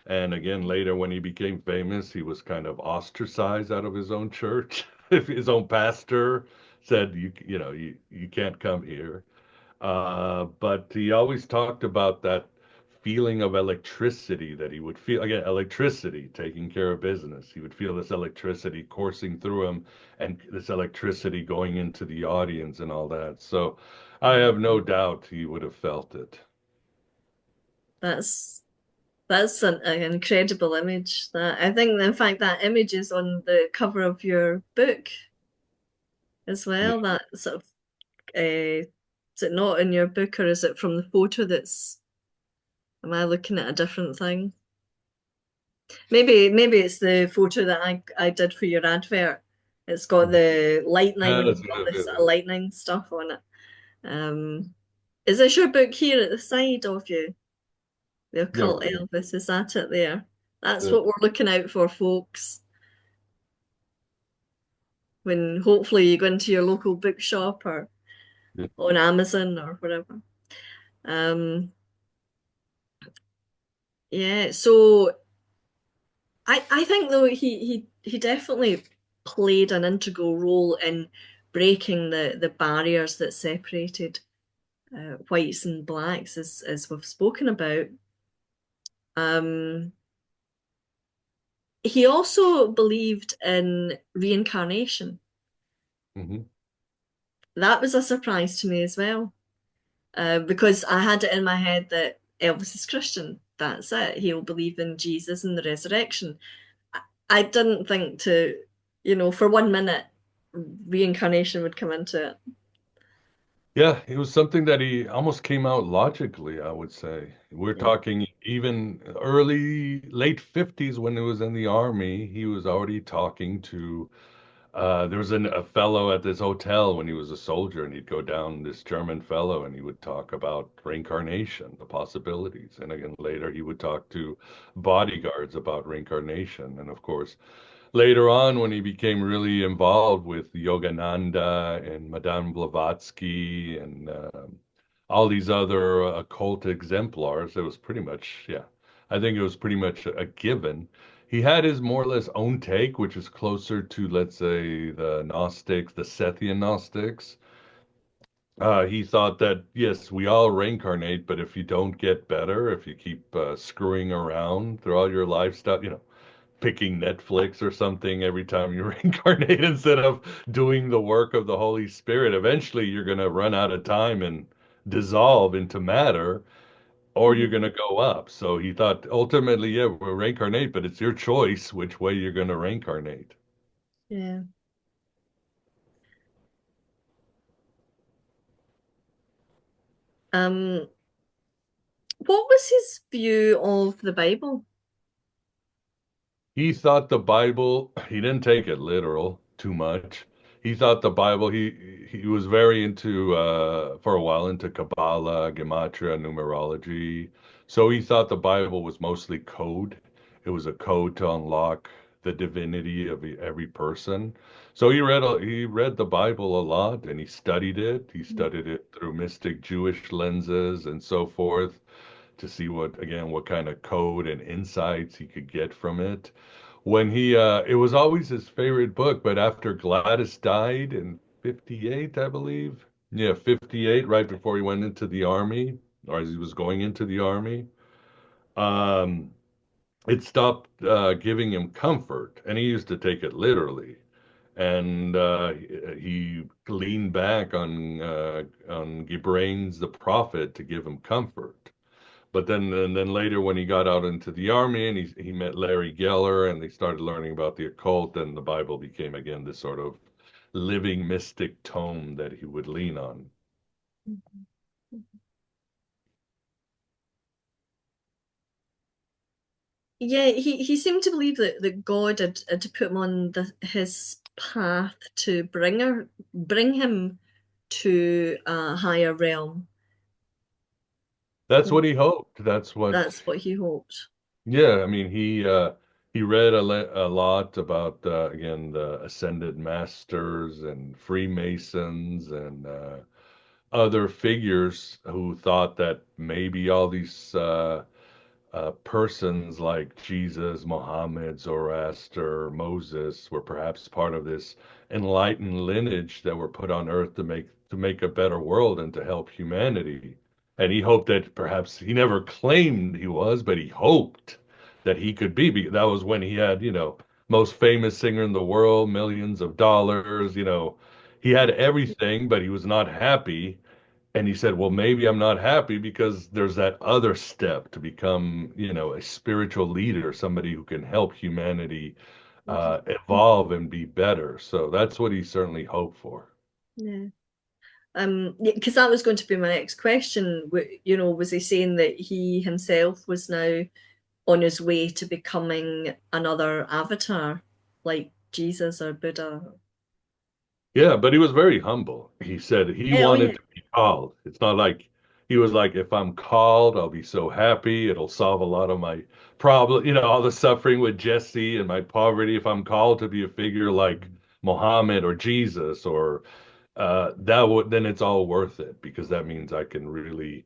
And again, later when he became famous, he was kind of ostracized out of his own church. If his own pastor said, you can't come here. But he always talked about that feeling of electricity that he would feel. Again, electricity taking care of business. He would feel this electricity coursing through him and this electricity going into the audience and all that. So I have no doubt he would have felt it. That's an incredible image. That I think, in fact, that image is on the cover of your book as Yeah. well. That sort of is it not in your book, or is it from the photo that's? Am I looking at a different thing? Maybe it's the photo that I did for your advert. It's got the lightning, Yes, all yes, this yes, sort of yes. lightning stuff on it. Um, is this your book here at the side of you? The Yeah, Occult Elvis, is that it there? That's the, what we're looking out for, folks. When hopefully you go into your local bookshop or the, on Amazon or whatever. Um, yeah, so I think though he definitely played an integral role in breaking the barriers that separated whites and blacks, as we've spoken about. Um, he also believed in reincarnation. mhm. That was a surprise to me as well, because I had it in my head that Elvis is Christian. That's it. He'll believe in Jesus and the resurrection. I didn't think for 1 minute, reincarnation would come into it. Yeah, it was something that he almost came out logically, I would say. We're Yeah. talking even early, late 50s when he was in the army, he was already talking to there was a fellow at this hotel when he was a soldier, and he'd go down, this German fellow, and he would talk about reincarnation, the possibilities. And again, later he would talk to bodyguards about reincarnation. And of course, later on, when he became really involved with Yogananda and Madame Blavatsky and all these other occult exemplars, it was pretty much, yeah, I think it was pretty much a given. He had his more or less own take, which is closer to, let's say, the Gnostics, the Sethian Gnostics. He thought that, yes, we all reincarnate, but if you don't get better, if you keep screwing around throughout your lifestyle, picking Netflix or something every time you reincarnate instead of doing the work of the Holy Spirit, eventually you're going to run out of time and dissolve into matter, or you're going to go up. So he thought ultimately, yeah, we'll reincarnate, but it's your choice which way you're going to reincarnate. Yeah. Um, what was his view of the Bible? He thought the Bible, he didn't take it literal too much. He thought the Bible, he was very into for a while into Kabbalah, Gematria, numerology. So he thought the Bible was mostly code. It was a code to unlock the divinity of every person. So he read the Bible a lot and he studied it. He studied it through mystic Jewish lenses and so forth to see what kind of code and insights he could get from it. It was always his favorite book, but after Gladys died in 58, I believe. Yeah, 58, right before he went into the army, or as he was going into the army, um, it stopped giving him comfort, and he used to take it literally. And he leaned back on Gibranes the prophet to give him comfort. But then and then later when he got out into the army and he met Larry Geller and they started learning about the occult, then the Bible became again this sort of living mystic tome that he would lean on. Yeah, he seemed to believe that God had put him on his path to bring him to a higher realm. That's what he hoped. That's what, That's what he hoped. yeah, I mean, he read a lot about again the ascended masters and Freemasons and other figures who thought that maybe all these persons like Jesus, Mohammed, Zoroaster, Moses were perhaps part of this enlightened lineage that were put on earth to make a better world and to help humanity. And he hoped that perhaps he never claimed he was, but he hoped that he could be. That was when he had, most famous singer in the world, millions of dollars, he had everything, but he was not happy and he said, well, maybe I'm not happy because there's that other step to become, a spiritual leader, somebody who can help humanity evolve and be better. So that's what he certainly hoped for. Yeah. Yeah, because that was going to be my next question. Was he saying that he himself was now on his way to becoming another avatar, like Jesus or Buddha? Yeah, but he was very humble. He said he Yeah, oh wanted yeah. to be called. It's not like he was like, if I'm called, I'll be so happy. It'll solve a lot of my problem, all the suffering with Jesse and my poverty. If I'm called to be a figure like Muhammad or Jesus or that would then it's all worth it because that means I can really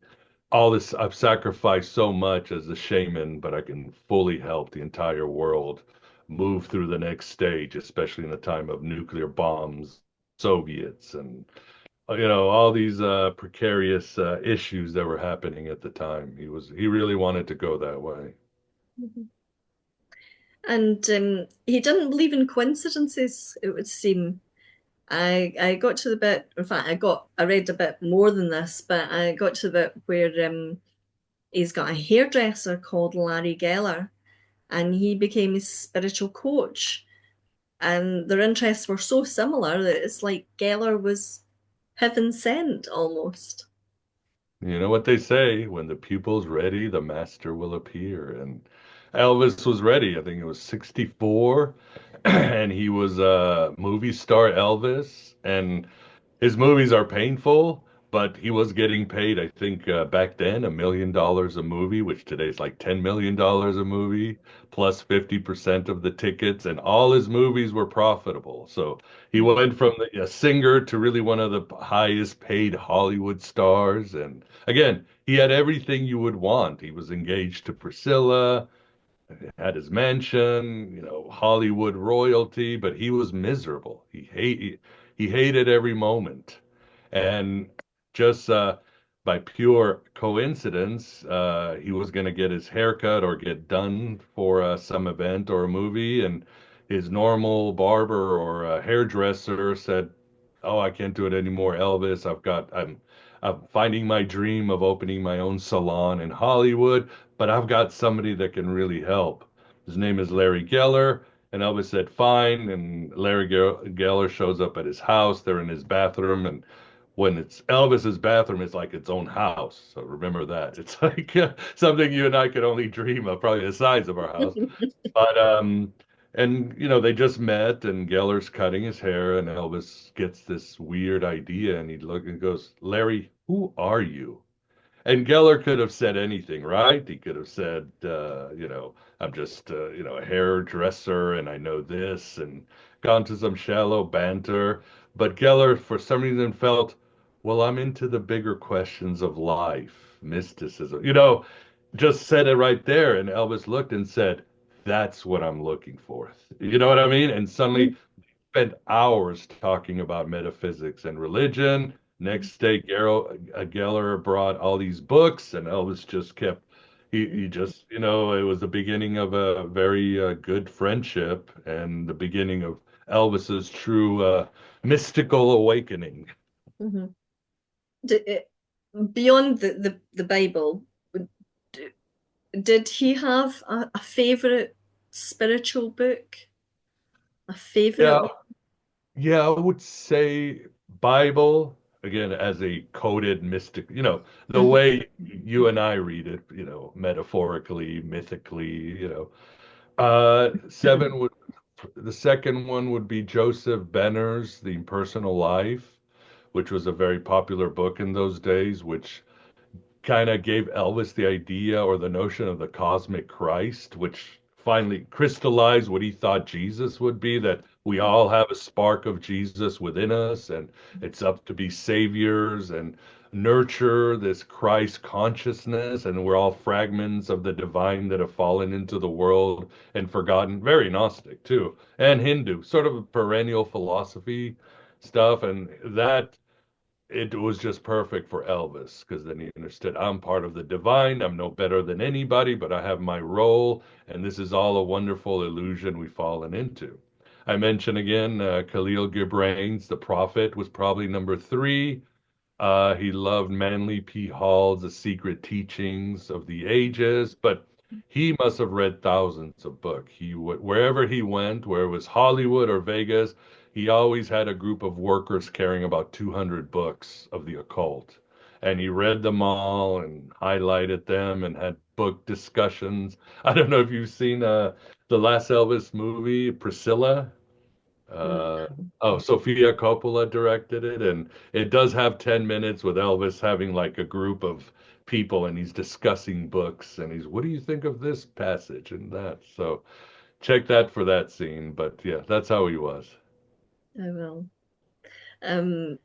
all this I've sacrificed so much as a shaman, but I can fully help the entire world move through the next stage, especially in the time of nuclear bombs, Soviets, and all these precarious issues that were happening at the time. He really wanted to go that way. Mhm. And he didn't believe in coincidences, it would seem. I got to the bit, in fact, I read a bit more than this, but I got to the bit where he's got a hairdresser called Larry Geller, and he became his spiritual coach. And their interests were so similar that it's like Geller was heaven sent almost. You know what they say, when the pupil's ready, the master will appear. And Elvis was ready. I think it was 64, and he was a movie star Elvis. And his movies are painful, but he was getting paid, I think, back then, $1 million a movie, which today is like $10 million a movie, plus 50% of the tickets, and all his movies were profitable. So he went from a singer to really one of the highest paid Hollywood stars. And again, he had everything you would want. He was engaged to Priscilla, had his mansion, Hollywood royalty, but he was miserable. He hated every moment. And just by pure coincidence, he was going to get his haircut or get done for some event or a movie, and his normal barber or hairdresser said, "Oh, I can't do it anymore, Elvis. I'm finding my dream of opening my own salon in Hollywood, but I've got somebody that can really help. His name is Larry Geller." And Elvis said, "Fine." And Larry Geller shows up at his house. They're in his bathroom. And when it's Elvis's bathroom, it's like its own house. So remember that. It's like something you and I could only dream of, probably the size of our house. But and they just met, and Geller's cutting his hair, and Elvis gets this weird idea, and he look and goes, "Larry, who are you?" And Geller could have said anything, right? He could have said, "I'm just, a hairdresser, and I know this," and gone to some shallow banter. But Geller, for some reason, felt, "Well, I'm into the bigger questions of life, mysticism." Just said it right there. And Elvis looked and said, "That's what I'm looking for." You know what I mean? And suddenly spent hours talking about metaphysics and religion. Next day, Geller brought all these books, and Elvis just kept. He just, it was the beginning of a very good friendship and the beginning of Elvis's true mystical awakening. Mhm. Beyond the Bible, d- did he have a favorite spiritual book? A favorite Yeah, one? yeah, I would say Bible again as a coded mystic, the Mhm. way you and I read it, metaphorically, mythically, seven would the second one would be Joseph Benner's The Impersonal Life, which was a very popular book in those days, which kind of gave Elvis the idea or the notion of the cosmic Christ, which finally crystallized what he thought Jesus would be, that we all have a spark of Jesus within us, and it's up to be saviors and nurture this Christ consciousness, and we're all fragments of the divine that have fallen into the world and forgotten. Very Gnostic too, and Hindu, sort of a perennial philosophy stuff, and that it was just perfect for Elvis because then he understood I'm part of the divine. I'm no better than anybody, but I have my role, and this is all a wonderful illusion we've fallen into. I mention again, Khalil Gibran's The Prophet was probably number three. He loved Manly P. Hall's The Secret Teachings of the Ages, but he must have read thousands of books. Wherever he went, where it was Hollywood or Vegas, he always had a group of workers carrying about 200 books of the occult. And he read them all and highlighted them and had book discussions. I don't know if you've seen the last Elvis movie, Priscilla. Uh, Mm. oh, Sofia Coppola directed it, and it does have 10 minutes with Elvis having like a group of people, and he's discussing books, and what do you think of this passage and that? So check that for that scene. But yeah, that's how he was. I will. Um,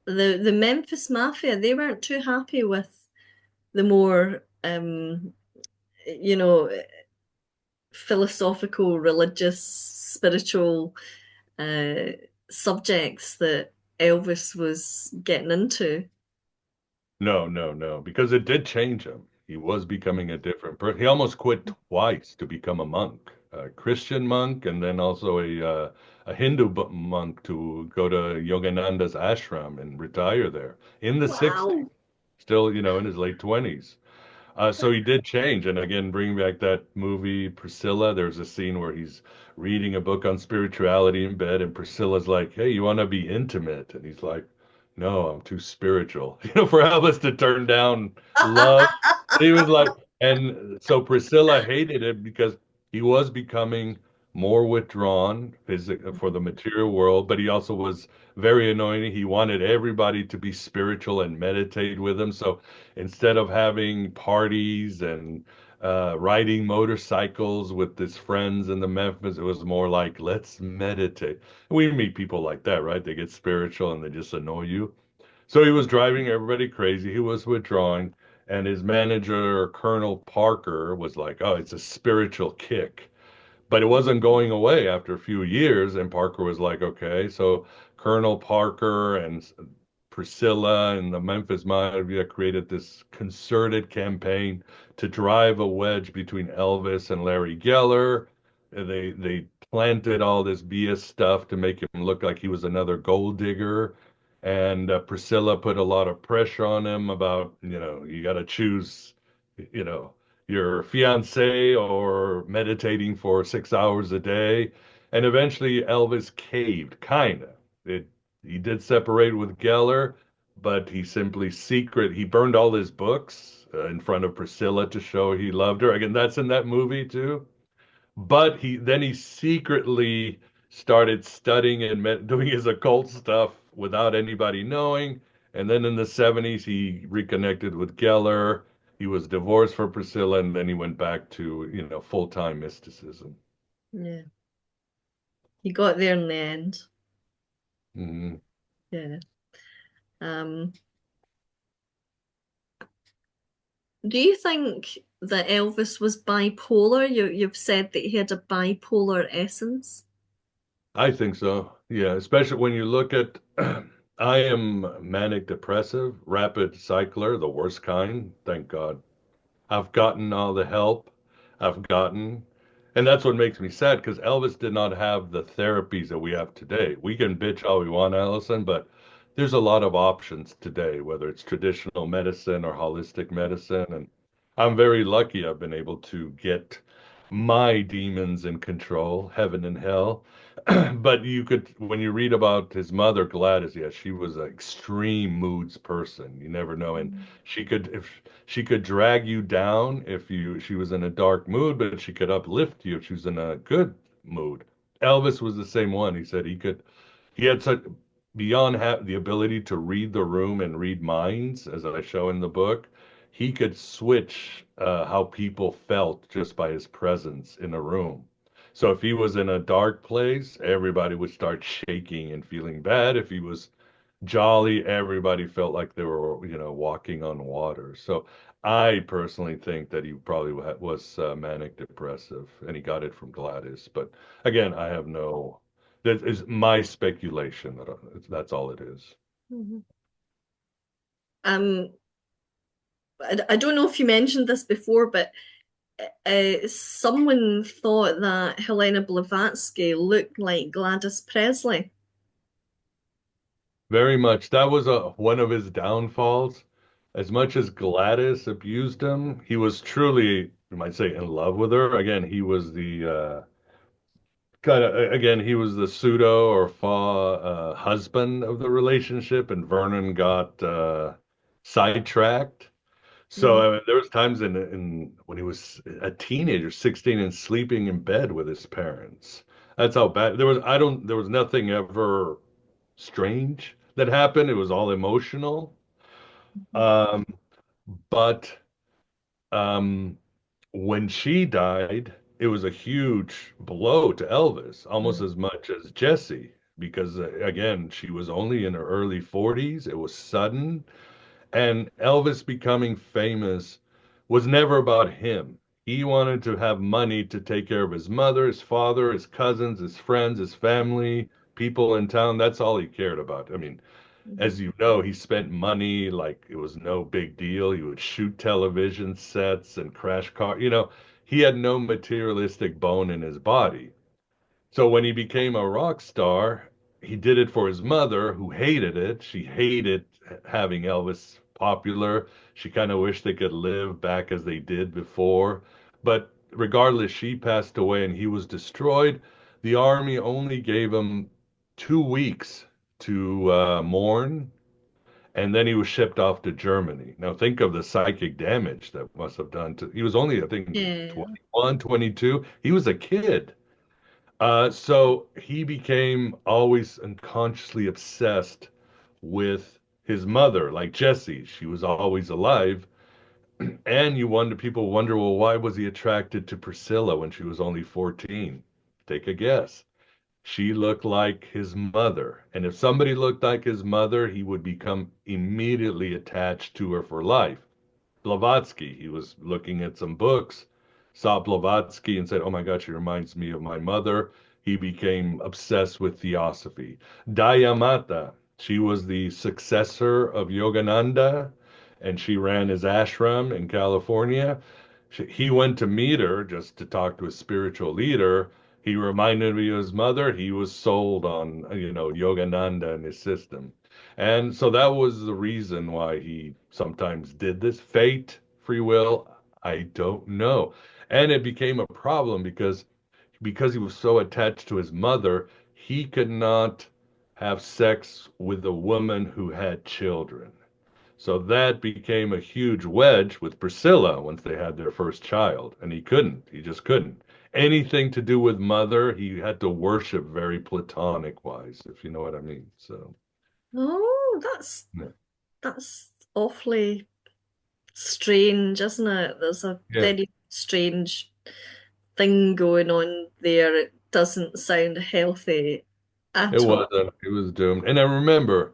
the Memphis Mafia, they weren't too happy with the more you know, philosophical, religious, spiritual uh subjects that Elvis was getting into. No, no, no, because it did change him. He was becoming a different person. He almost quit twice to become a monk, a Christian monk, and then also a Hindu monk to go to Yogananda's ashram and retire there in the 60s, Wow. still, in his late 20s. So he did change. And again, bring back that movie, Priscilla. There's a scene where he's reading a book on spirituality in bed, and Priscilla's like, "Hey, you want to be intimate?" And he's like, "No, I'm too spiritual." For Elvis to turn down love. He was like, and so Priscilla hated it because he was becoming more withdrawn for the material world, but he also was very annoying. He wanted everybody to be spiritual and meditate with him. So instead of having parties and riding motorcycles with his friends in the Memphis, it was more like, let's meditate. We meet people like that, right? They get spiritual and they just annoy you. So he was driving everybody crazy. He was withdrawing, and his manager, Colonel Parker, was like, "Oh, it's a spiritual kick." But it wasn't going away after a few years. And Parker was like, okay. So Colonel Parker and Priscilla and the Memphis Mafia created this concerted campaign to drive a wedge between Elvis and Larry Geller. They planted all this BS stuff to make him look like he was another gold digger. And Priscilla put a lot of pressure on him about, you got to choose, you know, your fiance or meditating for 6 hours a day. And eventually Elvis caved, kind of. It He did separate with Geller, but he burned all his books in front of Priscilla to show he loved her. Again, that's in that movie too. But he secretly started studying and doing his occult stuff without anybody knowing. And then in the 70s, he reconnected with Geller. He was divorced for Priscilla, and then he went back to, full-time mysticism. Yeah. He got there in the end. Mhm. Yeah. Um, do you think that Elvis was bipolar? You've said that he had a bipolar essence. I think so. Yeah, especially when you look at, I am manic depressive, rapid cycler, the worst kind, thank God. I've gotten all the help I've gotten. And that's what makes me sad because Elvis did not have the therapies that we have today. We can bitch all we want, Allison, but there's a lot of options today, whether it's traditional medicine or holistic medicine. And I'm very lucky I've been able to get my demons in control, heaven and hell. But when you read about his mother, Gladys, yes, she was an extreme moods person. You never know. And if she could drag you down she was in a dark mood, but she could uplift you if she was in a good mood. Elvis was the same one. He said he had such beyond the ability to read the room and read minds, as I show in the book. He could switch how people felt just by his presence in a room. So if he was in a dark place, everybody would start shaking and feeling bad. If he was jolly, everybody felt like they were, walking on water. So I personally think that he probably was manic depressive, and he got it from Gladys. But again, that is my speculation. That's all it is. Mhm. Um, I don't know if you mentioned this before, but someone thought that Helena Blavatsky looked like Gladys Presley. Very much. That was one of his downfalls. As much as Gladys abused him, he was truly, you might say, in love with her. Again, he was the he was the pseudo or faux husband of the relationship, and Vernon got sidetracked. Mhm. So there was times in when he was a teenager, 16, and sleeping in bed with his parents. That's how bad there was nothing ever strange that happened. It was all emotional. Um, but um, when she died, it was a huge blow to Elvis, almost Mm. as much as Jesse, because again, she was only in her early 40s. It was sudden. And Elvis becoming famous was never about him. He wanted to have money to take care of his mother, his father, his cousins, his friends, his family, people in town. That's all he cared about. I mean, Mhm. as you know, he spent money like it was no big deal. He would shoot television sets and crash car. He had no materialistic bone in his body. So when he became a rock star, he did it for his mother, who hated it. She hated having Elvis popular. She kind of wished they could live back as they did before. But regardless, she passed away and he was destroyed. The army only gave him 2 weeks to mourn, and then he was shipped off to Germany. Now think of the psychic damage that must have done to. He was only, I think, Yeah. 21, 22. He was a kid. So he became always unconsciously obsessed with his mother, like Jessie. She was always alive. And people wonder, well, why was he attracted to Priscilla when she was only 14? Take a guess. She looked like his mother. And if somebody looked like his mother, he would become immediately attached to her for life. Blavatsky. He was looking at some books, saw Blavatsky, and said, "Oh my God, she reminds me of my mother." He became obsessed with theosophy. Dayamata, she was the successor of Yogananda, and she ran his ashram in California. He went to meet her just to talk to a spiritual leader. He reminded me of his mother. He was sold on, Yogananda and his system. And so that was the reason why he sometimes did this. Fate, free will, I don't know. And it became a problem because he was so attached to his mother, he could not have sex with a woman who had children. So that became a huge wedge with Priscilla once they had their first child. And he couldn't. He just couldn't. Anything to do with mother, he had to worship very platonic wise, if you know what I mean. So, Oh, yeah. that's awfully strange, isn't it? There's a Yeah. very strange thing going on there. It doesn't sound healthy It at all. wasn't. It was doomed. And I remember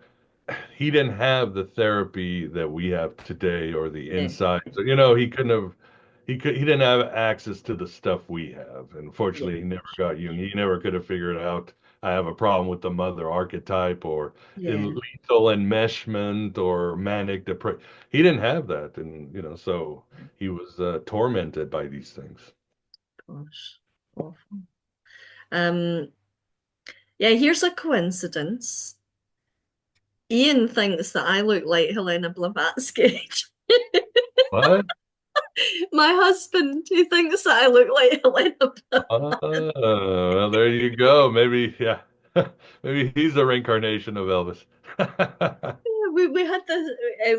he didn't have the therapy that we have today or the Yeah, insights. He couldn't have he didn't have access to the stuff we have. And yeah, fortunately he never got Jung. He never could have figured out I have a problem with the mother archetype or in yeah. lethal enmeshment or manic depression. He didn't have that. And so he was tormented by these things. Gosh, awful. Um, yeah, here's a coincidence. Ian thinks that I look like Helena Blavatsky. What? My husband, he thinks that I look like Helena Oh, Blavatsky. well, there you go. Maybe, yeah. Maybe he's a reincarnation of Elvis. We had this,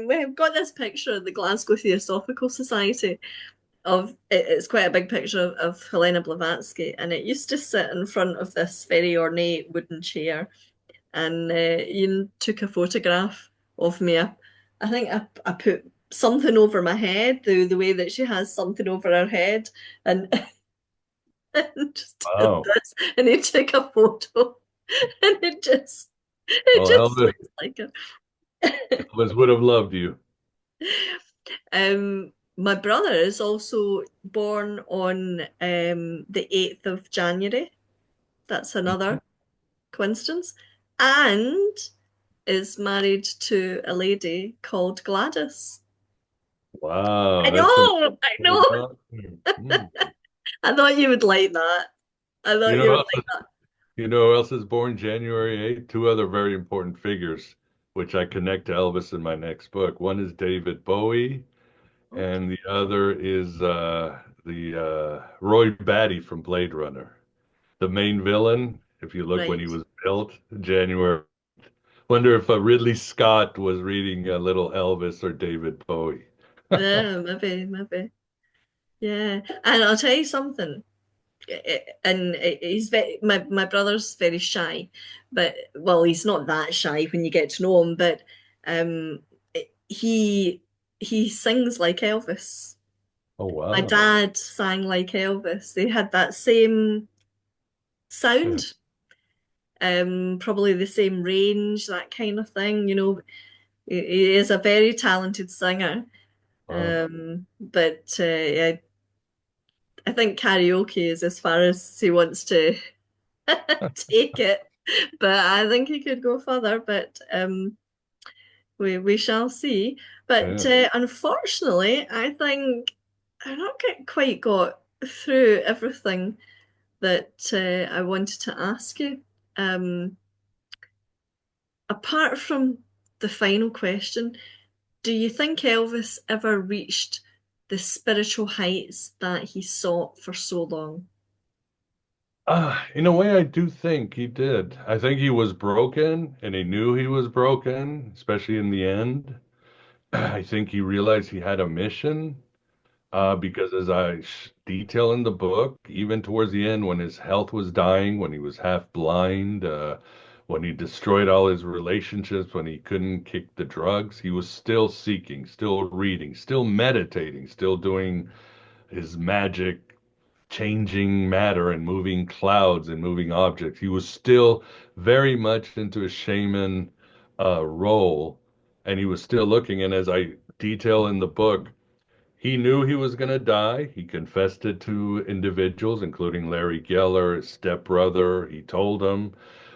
we have got this picture of the Glasgow Theosophical Society it's quite a big picture of Helena Blavatsky, and it used to sit in front of this very ornate wooden chair. And Ian took a photograph of me. I think I put something over my head, the way that she has something over her head, and, and just did Wow. this. And he took a photo, and it Well, just Elvis, looks like her. Elvis would have loved you. My brother is also born on the 8th of January. That's Mhm. another coincidence. And is married to a lady called Gladys. Wow, I that's an know, I important know. honor. Mm. I thought you would like that. I You thought know you who would else like is, you know who else is born January 8th? Two other very important figures, which I connect to Elvis in my next book. One is David Bowie, that. Okay, and the other is the Roy Batty from Blade Runner. The main villain, if you look when he right. was built, January. Wonder if Ridley Scott was reading a little Elvis or David Bowie. Yeah, maybe, maybe. Yeah. And I'll tell you something. and he's my brother's very shy, but well, he's not that shy when you get to know him, but um, he he sings like Elvis. Oh, My wow. dad sang like Elvis. They had that same Yeah. sound, probably the same range, that kind of thing. He is a very talented singer. Wow. But yeah, I think karaoke is as far as he wants to take it. But I think he could go further. But we shall see. But Yeah. unfortunately, I think I've not quite got through everything that I wanted to ask you. Um, Apart from the final question, do you think Elvis ever reached the spiritual heights that he sought for so long? In a way, I do think he did. I think he was broken and he knew he was broken, especially in the end. I think he realized he had a mission. Because as I detail in the book, even towards the end, when his health was dying, when he was half blind, when he destroyed all his relationships, when he couldn't kick the drugs, he was still seeking, still reading, still meditating, still doing his magic, changing matter and moving clouds and moving objects. He was still very much into a shaman role, and he was still looking. And as I detail in the book, he knew he was going to die. He confessed it to individuals, including Larry Geller, his stepbrother. He told them,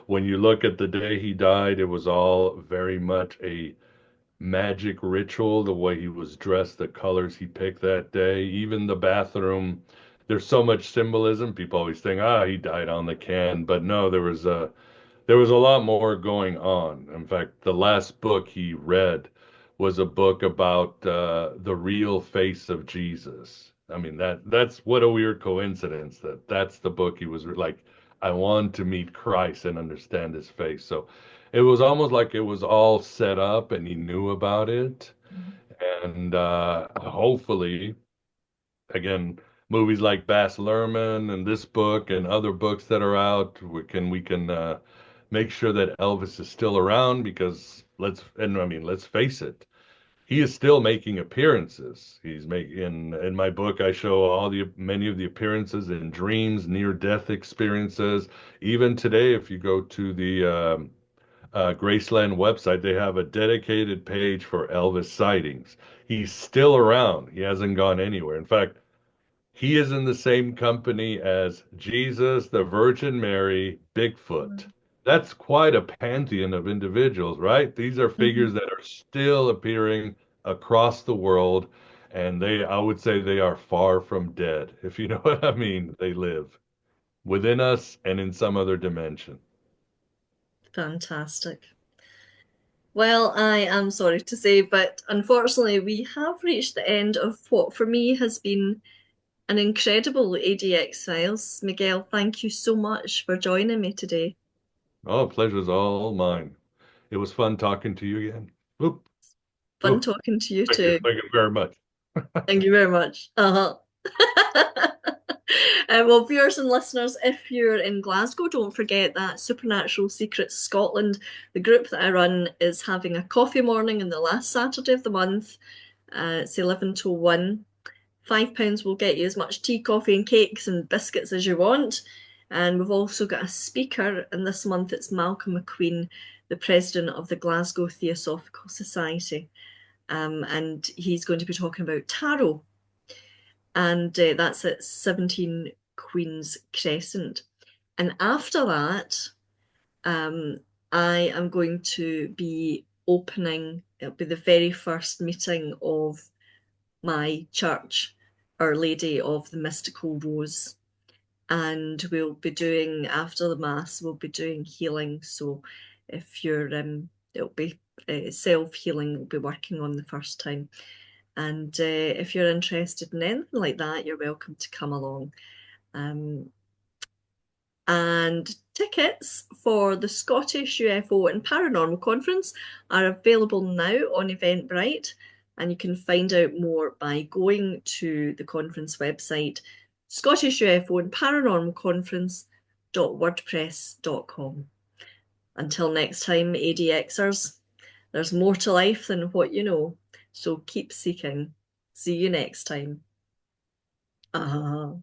when you look at the day he died, it was all very much a magic ritual, the way he was dressed, the colors he picked that day, even the bathroom. There's so much symbolism. People always think, he died on the can. But no, there was a lot more going on. In fact, the last book he read was a book about the real face of Jesus. I mean, that's what a weird coincidence that that's the book he was like, I want to meet Christ and understand his face. So it was almost like it was all set up and he knew about it. And hopefully, again, movies like Baz Luhrmann and this book and other books that are out, we can make sure that Elvis is still around because let's face it, he is still making appearances. He's making in my book I show all the many of the appearances in dreams, near death experiences. Even today, if you go to the Graceland website, they have a dedicated page for Elvis sightings. He's still around. He hasn't gone anywhere. In fact, he is in the same company as Jesus, the Virgin Mary, Bigfoot. That's quite a pantheon of individuals, right? These are Mhm. figures that are still appearing across the world, and I would say they are far from dead, if you know what I mean. They live within us and in some other dimension. Fantastic. Well, I am sorry to say, but unfortunately, we have reached the end of what for me has been an incredible ADX Files. Miguel, thank you so much for joining me today. Oh, pleasure's all mine. It was fun talking to you again. Oop, Fun oop. talking to you Thank you. too. Thank you very much. Thank you very much. Uh-huh. Well, viewers and listeners, if you're in Glasgow, don't forget that Supernatural Secrets Scotland, the group that I run, is having a coffee morning on the last Saturday of the month. It's 11 to 1. £5 will get you as much tea, coffee, and cakes and biscuits as you want. And we've also got a speaker, and this month it's Malcolm McQueen, the president of the Glasgow Theosophical Society. And he's going to be talking about tarot, and that's at 17 Queen's Crescent. And after that, um, I am going to be opening, it'll be the very first meeting of my church, Our Lady of the Mystical Rose. And we'll be doing, after the Mass, we'll be doing healing. So if you're, it'll be self-healing we'll be working on the first time. And if you're interested in anything like that, you're welcome to come along. Um, and tickets for the Scottish UFO and Paranormal Conference are available now on Eventbrite, and you can find out more by going to the conference website, Scottish UFO and Paranormal Conference.wordpress.com. Until next time, ADXers, there's more to life than what you know, so keep seeking. See you next time. Ah.